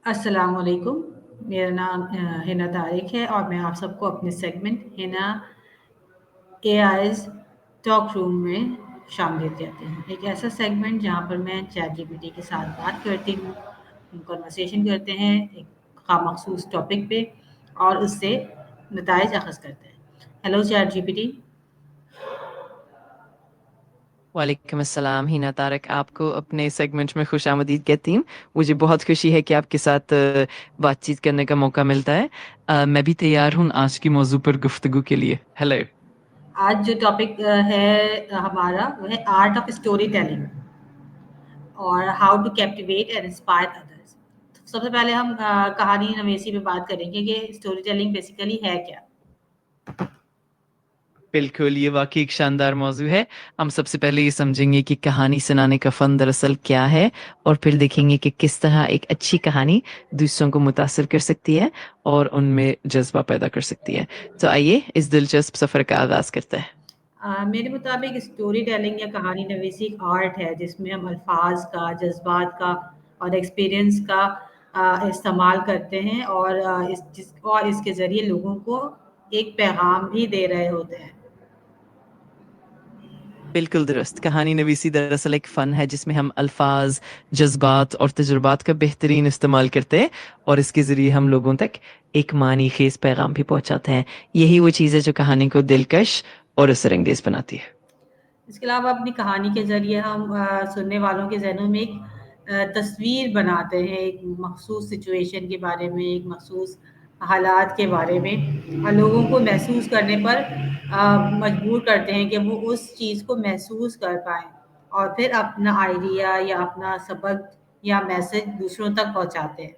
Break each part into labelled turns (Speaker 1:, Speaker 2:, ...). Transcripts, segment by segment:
Speaker 1: अस्सलाम वालेकुम। मेरा नाम हिना तारिक है और मैं आप सबको अपने segment Hina AIs talk room में शामिल कहते हैं। एक ऐसा सेगमेंट जहाँ पर मैं चैट जीपीटी के साथ बात करती हूँ, हम कन्वर्सेशन करते हैं एक खामखसूस टॉपिक पे और उससे नताइज अख़ज़ करते हैं। Hello chat GPT.
Speaker 2: वालेकुम अस्सलाम हिना तारक, आपको अपने सेगमेंट में खुश आमदीद कहती हूँ। मुझे बहुत खुशी है कि आपके साथ बातचीत करने का मौका मिलता है। मैं भी तैयार हूँ आज की मौजू पर गुफ्तगू के लिए। हेलो।
Speaker 1: आज जो टॉपिक है हमारा वो है आर्ट ऑफ स्टोरी टेलिंग और how to captivate and inspire others. तो सबसे पहले हम कहानी नवेसी पे बात करेंगे कि स्टोरी टेलिंग बेसिकली है क्या।
Speaker 2: बिल्कुल, ये वाकई एक शानदार मौजू है। हम सबसे पहले ये समझेंगे कि कहानी सुनाने का फ़न दरअसल क्या है, और फिर देखेंगे कि किस तरह एक अच्छी कहानी दूसरों को मुतासिर कर सकती है और उनमें जज्बा पैदा कर सकती है। तो आइए इस दिलचस्प सफ़र का आगाज़ करते हैं।
Speaker 1: मेरे मुताबिक स्टोरी टेलिंग या कहानी नवीसी एक आर्ट है जिसमें हम अल्फाज का, जज्बात का और एक्सपीरियंस का इस्तेमाल करते हैं और इसके ज़रिए लोगों को एक पैगाम भी दे रहे होते हैं।
Speaker 2: बिल्कुल दुरुस्त। कहानी नवीसी दरअसल एक फ़न है जिसमें हम अल्फाज, जज्बात और तजुर्बात का बेहतरीन इस्तेमाल करते हैं, और इसके ज़रिए हम लोगों तक एक मानी खेज पैगाम भी पहुंचाते हैं। यही वो चीज़ है जो कहानी को दिलकश और असरंगेज बनाती है।
Speaker 1: इसके अलावा अपनी कहानी के ज़रिए हम सुनने वालों के ज़हनों में एक तस्वीर बनाते हैं, एक मखसूस सिचुएशन के बारे में, एक मखसूस हालात के बारे में और लोगों को महसूस करने पर मजबूर करते हैं कि वो उस चीज़ को महसूस कर पाएँ और फिर अपना आइडिया या अपना सबक या मैसेज दूसरों तक पहुँचाते हैं।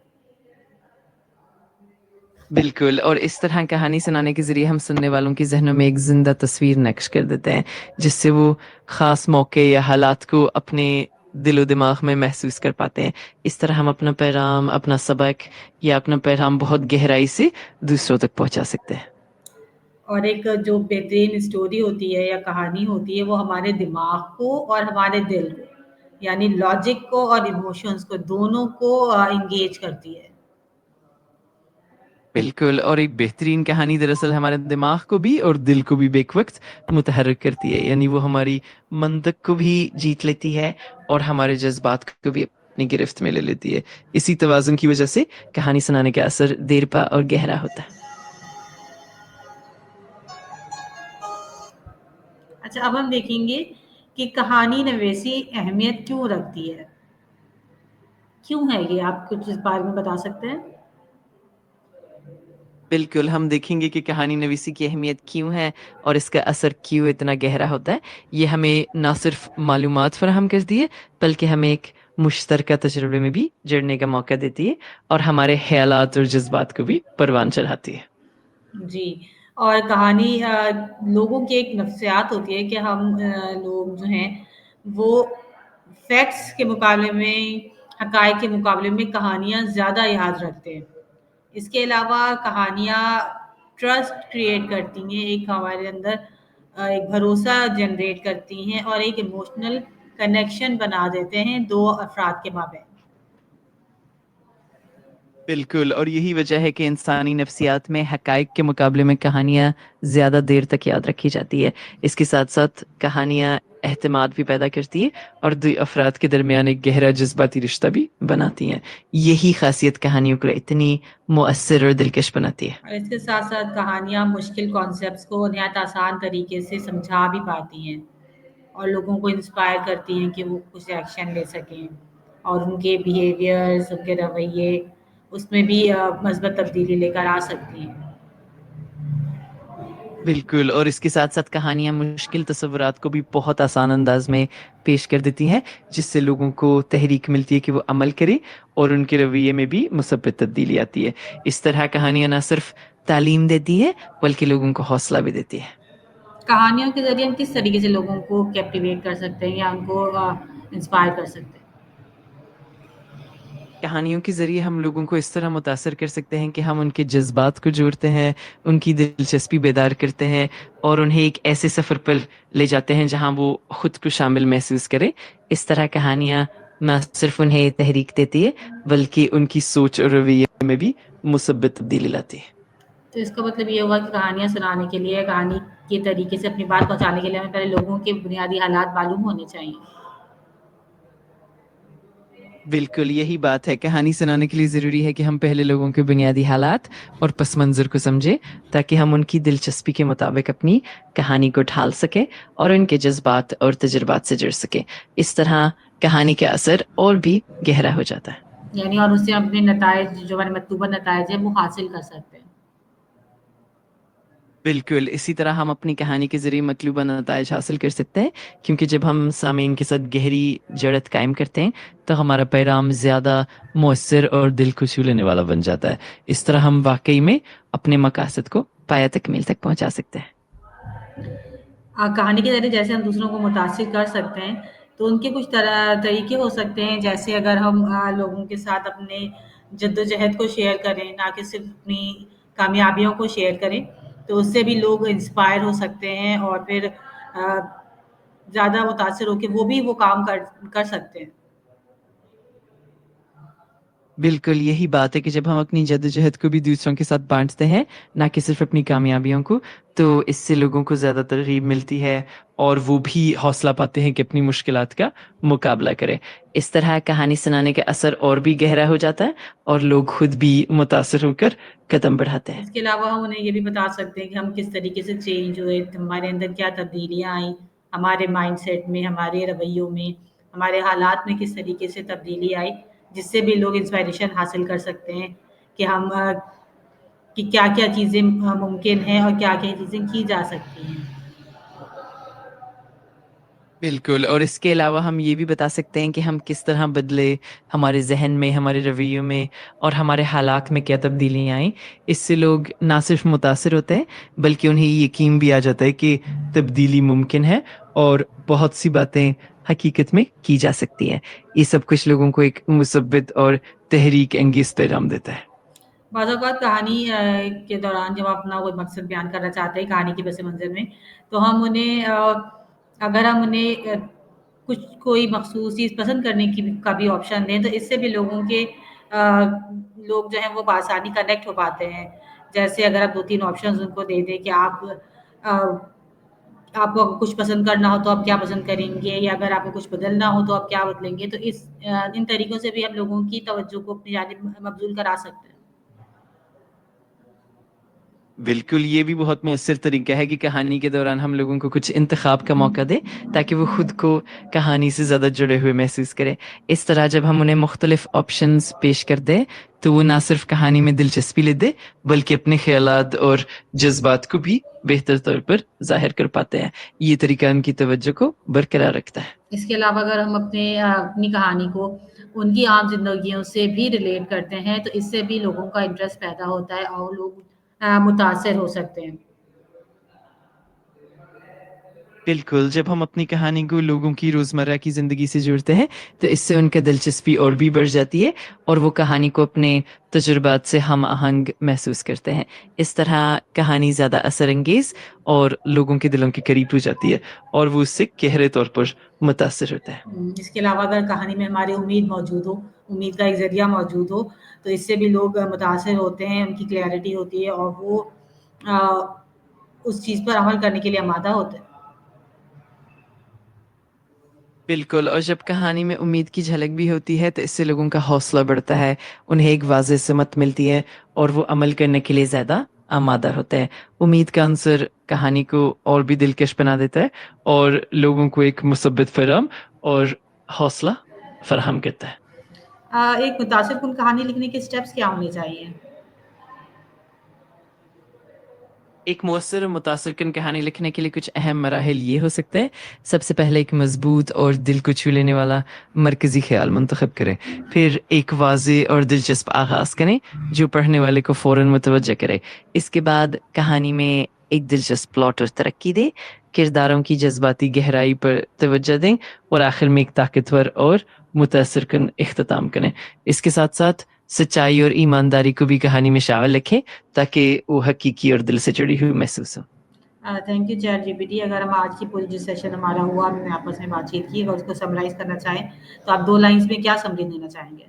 Speaker 2: बिल्कुल, और इस तरह कहानी सुनाने के ज़रिए हम सुनने वालों के ज़हनों में एक ज़िंदा तस्वीर नक्श कर देते हैं, जिससे वो ख़ास मौके या हालात को अपने दिलो-दिमाग में महसूस कर पाते हैं। इस तरह हम अपना पैगाम, अपना सबक या अपना पैगाम बहुत गहराई से दूसरों तक पहुँचा सकते हैं।
Speaker 1: और एक जो बेहतरीन स्टोरी होती है या कहानी होती है वो हमारे दिमाग को और हमारे दिल को यानी लॉजिक को और इमोशंस को दोनों को इंगेज करती है।
Speaker 2: बिल्कुल, और एक बेहतरीन कहानी दरअसल हमारे दिमाग को भी और दिल को भी बेवक़्त मुतहर्रिक करती है। यानी वो हमारी मंतक को भी जीत लेती है और हमारे जज़्बात को भी अपनी गिरफ्त में ले लेती है। इसी तवाज़ुन की वज़ह से कहानी सुनाने का असर देरपा और गहरा होता है।
Speaker 1: अच्छा, अब हम देखेंगे कि कहानी नवेसी अहमियत क्यों रखती है। क्यों है ये, आप कुछ इस बारे में बता सकते हैं?
Speaker 2: बिल्कुल, हम देखेंगे कि कहानी नवीसी की अहमियत क्यों है और इसका असर क्यों इतना गहरा होता है। ये हमें ना सिर्फ़ मालूमात फ़राहम करती है, बल्कि हमें एक मुश्तरका तजुर्बे में भी जुड़ने का मौका देती है और हमारे ख़यालात और जज़्बात को भी परवान चढ़ाती है।
Speaker 1: जी, और कहानी लोगों की एक नफ्सियात होती है कि हम लोग जो हैं वो फैक्ट्स के मुकाबले में, हक़ाइक़ के मुकाबले में कहानियाँ ज़्यादा याद रखते हैं। इसके अलावा कहानियाँ ट्रस्ट क्रिएट करती हैं, एक हमारे अंदर एक भरोसा जनरेट करती हैं और एक इमोशनल कनेक्शन बना देते हैं 2 अफ़राद के माबैन।
Speaker 2: बिल्कुल, और यही वजह है कि इंसानी नफ्सियात में हक़ाइक़ के मुकाबले में कहानियाँ ज़्यादा देर तक याद रखी जाती है। इसके साथ-साथ कहानियाँ एहतिमाद भी पैदा करती हैं और 2 अफ़राद के दरमियान एक गहरा जज़्बाती रिश्ता भी बनाती हैं। यही ख़ासियत कहानियों को इतनी मुअस्सिर और दिलकश बनाती है।
Speaker 1: और इसके साथ-साथ कहानियाँ मुश्किल कॉन्सेप्ट्स को निहायत आसान तरीके से समझा भी पाती हैं और लोगों को इंस्पायर करती हैं कि वो कुछ एक्शन ले सकें और उनके बिहेवियर्स, उनके रवैये उसमें भी मस्बत तब्दीली लेकर आ सकती हैं।
Speaker 2: बिल्कुल, और इसके साथ-साथ कहानियाँ मुश्किल तसव्वुरात को भी बहुत आसान अंदाज़ में पेश कर देती हैं, जिससे लोगों को तहरीक मिलती है कि वो अमल करें और उनके रवैये में भी मुसब्बित तब्दीली आती है। इस तरह कहानियाँ ना सिर्फ़ तालीम देती है, बल्कि लोगों को हौसला भी देती है।
Speaker 1: कहानियों के ज़रिए हम किस तरीके से लोगों को कैप्टिवेट कर सकते हैं या उनको इंस्पायर कर सकते हैं?
Speaker 2: कहानियों के ज़रिए हम लोगों को इस तरह मुतासिर कर सकते हैं कि हम उनके जज़्बात को जोड़ते हैं, उनकी दिलचस्पी बेदार करते हैं और उन्हें एक ऐसे सफ़र पर ले जाते हैं जहाँ वो खुद को शामिल महसूस करें। इस तरह कहानियाँ نہ صرف انہیں تحریک دیتی ہے بلکہ ان کی سوچ اور رویے میں بھی مثبت تبدیلی لاتی ہے۔
Speaker 1: تو اس کا مطلب یہ ہوگا کہ کہانیاں سنانے کے لیے، کہانی کے طریقے سے اپنی بات پہنچانے کے لیے ہمیں پہلے لوگوں کے بنیادی حالات معلوم ہونے چاہئیں۔
Speaker 2: بالکل یہی بات ہے، کہانی سنانے کے لیے ضروری ہے کہ ہم پہلے لوگوں کے بنیادی حالات اور پس منظر کو سمجھیں تاکہ ہم ان کی دلچسپی کے مطابق اپنی کہانی کو ڈھال سکیں اور ان کے جذبات اور تجربات سے جڑ سکیں۔ اس طرح کہانی کا اثر اور بھی گہرا ہو جاتا ہے۔
Speaker 1: یعنی اور اس سے اپنے نتائج، جو ہمارے مطلوبہ نتائج ہیں، وہ حاصل کر سکتے ہیں۔
Speaker 2: بالکل اسی طرح ہم اپنی کہانی کے ذریعے مطلوبہ نتائج حاصل کر سکتے ہیں، کیونکہ جب ہم سامعین کے ساتھ گہری جڑت قائم کرتے ہیں تو ہمارا پیغام زیادہ مؤثر اور دل کو چھو لینے والا بن جاتا ہے۔ اس طرح ہم واقعی میں اپنے مقاصد کو پایہ تکمیل تک پہنچا سکتے ہیں۔
Speaker 1: کہانی کے ذریعے جیسے ہم دوسروں کو متاثر کر سکتے ہیں، تو ان کے کچھ طریقے ہو سکتے ہیں، جیسے اگر ہم لوگوں کے ساتھ اپنے جدوجہد کو شیئر کریں، نہ کہ صرف اپنی کامیابیوں کو شیئر کریں، تو اس سے بھی لوگ انسپائر ہو سکتے ہیں اور پھر زیادہ متاثر ہو کے وہ بھی وہ کام کر سکتے ہیں۔
Speaker 2: بالکل یہی بات ہے کہ جب ہم اپنی جدوجہد کو بھی دوسروں کے ساتھ بانٹتے ہیں، نہ کہ صرف اپنی کامیابیوں کو، تو اس سے لوگوں کو زیادہ ترغیب ملتی ہے اور وہ بھی حوصلہ پاتے ہیں کہ اپنی مشکلات کا مقابلہ کریں۔ اس طرح کہانی سنانے کا اثر اور بھی گہرا ہو جاتا ہے اور لوگ خود بھی متاثر ہو کر قدم بڑھاتے ہیں۔
Speaker 1: اس کے علاوہ ہم انہیں یہ بھی بتا سکتے ہیں کہ ہم کس طریقے سے چینج ہوئے، ہمارے اندر کیا تبدیلیاں آئیں، ہمارے مائنڈ سیٹ میں، ہمارے رویوں میں، ہمارے حالات میں کس طریقے سے تبدیلی آئی، جس سے بھی لوگ انسپائریشن حاصل کر سکتے ہیں کہ ہم کہ کیا کیا چیزیں ممکن ہیں اور کیا کیا چیزیں کی جا سکتی ہیں۔
Speaker 2: بالکل، اور اس کے علاوہ ہم یہ بھی بتا سکتے ہیں کہ ہم کس طرح بدلے، ہمارے ذہن میں، ہمارے رویوں میں اور ہمارے حالات میں کیا تبدیلیاں آئیں۔ اس سے لوگ نہ صرف متاثر ہوتے ہیں بلکہ انہیں یہ یقین بھی آ جاتا ہے کہ تبدیلی ممکن ہے اور بہت سی باتیں حقیقت میں کی جا سکتی ہیں۔ یہ سب کچھ لوگوں کو ایک مثبت اور تحریک انگیز پیغام دیتا ہے۔
Speaker 1: بعض اوقات کہانی کے دوران جب ہم اپنا کوئی مقصد بیان کرنا چاہتے ہیں کہانی کے پس منظر میں، تو ہم انہیں اگر ہم انہیں کوئی مخصوص چیز پسند کرنے کا بھی آپشن دیں، تو اس سے بھی لوگوں کے لوگ جو ہیں وہ بآسانی کنیکٹ ہو پاتے ہیں۔ جیسے اگر آپ 2-3 آپشنز ان کو دے دیں کہ آپ کو کچھ پسند کرنا ہو تو آپ کیا پسند کریں گے، یا اگر آپ کو کچھ بدلنا ہو تو آپ کیا بدلیں گے، تو ان طریقوں سے بھی ہم لوگوں کی توجہ کو اپنی جانب مبذول کرا سکتے ہیں۔
Speaker 2: بالکل یہ بھی بہت مؤثر طریقہ ہے کہ کہانی کے دوران ہم لوگوں کو کچھ انتخاب کا موقع دیں تاکہ وہ خود کو کہانی سے زیادہ جڑے ہوئے محسوس کریں۔ اس طرح جب ہم انہیں مختلف آپشنز پیش کر دیں تو وہ نہ صرف کہانی میں دلچسپی لے دیں بلکہ اپنے خیالات اور جذبات کو بھی بہتر طور پر ظاہر کر پاتے ہیں۔ یہ طریقہ ان کی توجہ کو برقرار رکھتا ہے۔
Speaker 1: اس کے علاوہ اگر ہم اپنی کہانی کو ان کی عام زندگیوں سے بھی ریلیٹ کرتے ہیں، تو اس سے بھی لوگوں کا انٹرسٹ پیدا ہوتا ہے اور لوگ متاثر ہو سکتے ہیں۔
Speaker 2: بالکل جب ہم اپنی کہانی کو لوگوں کی روزمرہ کی زندگی سے جوڑتے ہیں تو اس سے ان کا دلچسپی اور بھی بڑھ جاتی ہے اور وہ کہانی کو اپنے تجربات سے ہم آہنگ محسوس کرتے ہیں۔ اس طرح کہانی زیادہ اثر انگیز اور لوگوں کے دلوں کے قریب ہو جاتی ہے اور وہ اس سے گہرے طور پر متاثر ہوتا ہے۔
Speaker 1: اس کے علاوہ اگر کہانی میں ہماری امید موجود ہو، امید کا ایک ذریعہ موجود ہو، تو اس سے بھی لوگ متاثر ہوتے ہیں، ان کی کلیئرٹی ہوتی ہے اور وہ اس چیز پر عمل کرنے کے لیے آمادہ ہوتے ہیں۔
Speaker 2: بالکل، اور جب کہانی میں امید کی جھلک بھی ہوتی ہے تو اس سے لوگوں کا حوصلہ بڑھتا ہے، انہیں ایک واضح سمت ملتی ہے اور وہ عمل کرنے کے لیے زیادہ آمادہ ہوتے ہیں۔ امید کا عنصر کہانی کو اور بھی دلکش بنا دیتا ہے اور لوگوں کو ایک مثبت پیغام اور حوصلہ فراہم کرتا ہے۔
Speaker 1: ایک متاثر کن کہانی لکھنے کے سٹیپس کیا ہونے چاہیے؟
Speaker 2: ایک مؤثر اور متاثر کن کہانی لکھنے کے لیے کچھ اہم مراحل یہ ہو سکتے ہیں۔ سب سے پہلے ایک مضبوط اور دل کو چھو لینے والا مرکزی خیال منتخب کریں، پھر ایک واضح اور دلچسپ آغاز کریں جو پڑھنے والے کو فوراً متوجہ کرے۔ اس کے بعد کہانی میں ایک دلچسپ پلاٹ اور ترقی دیں، کرداروں کی جذباتی گہرائی پر توجہ دیں اور آخر میں ایک طاقتور اور متاثر کن اختتام کریں۔ اس کے ساتھ ساتھ سچائی اور ایمانداری کو بھی کہانی میں شامل رکھیں تاکہ وہ حقیقی اور دل سے جڑی ہوئی محسوس ہو۔
Speaker 1: Thank you ChatGPT. अगर हम आज की पूरी जो सेशन हमारा हुआ, हमने आपस में बातचीत की, अगर उसको समराइज़ करना चाहें, तो आप 2 लाइन्स में क्या समरी देना चाहेंगे?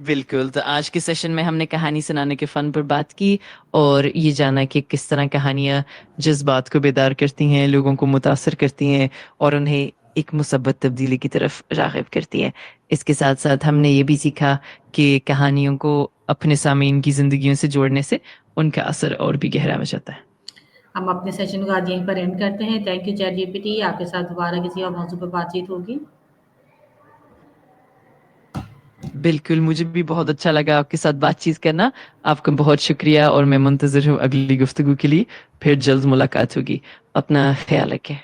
Speaker 2: बिल्कुल, तो आज के सेशन में हमने कहानी सुनाने के फ़न पर बात की और ये जाना कि किस तरह कहानियाँ जज़्बात को बेदार करती हैं, लोगों को मुतासिर करती हैं और उन्हें एक मुसब्बत तब्दीली की तरफ राग़िब करती हैं। इसके साथ-साथ हमने ये भी सीखा कि कहानियों को अपने सामीन की ज़िंदगियों से जोड़ने से उनका असर और भी गहरा हो जाता है।
Speaker 1: हम अपने सेशन को आज यहीं पर एंड करते हैं। Thank you chat GPT. आपके साथ दोबारा किसी और मौज़ू पे बातचीत होगी।
Speaker 2: बिल्कुल, मुझे भी बहुत अच्छा लगा आपके साथ बातचीत करना। आपका बहुत शुक्रिया और मैं मुंतज़िर हूँ अगली गुफ्तगू के लिए। फिर जल्द मुलाकात होगी। अपना ख़्याल रखें।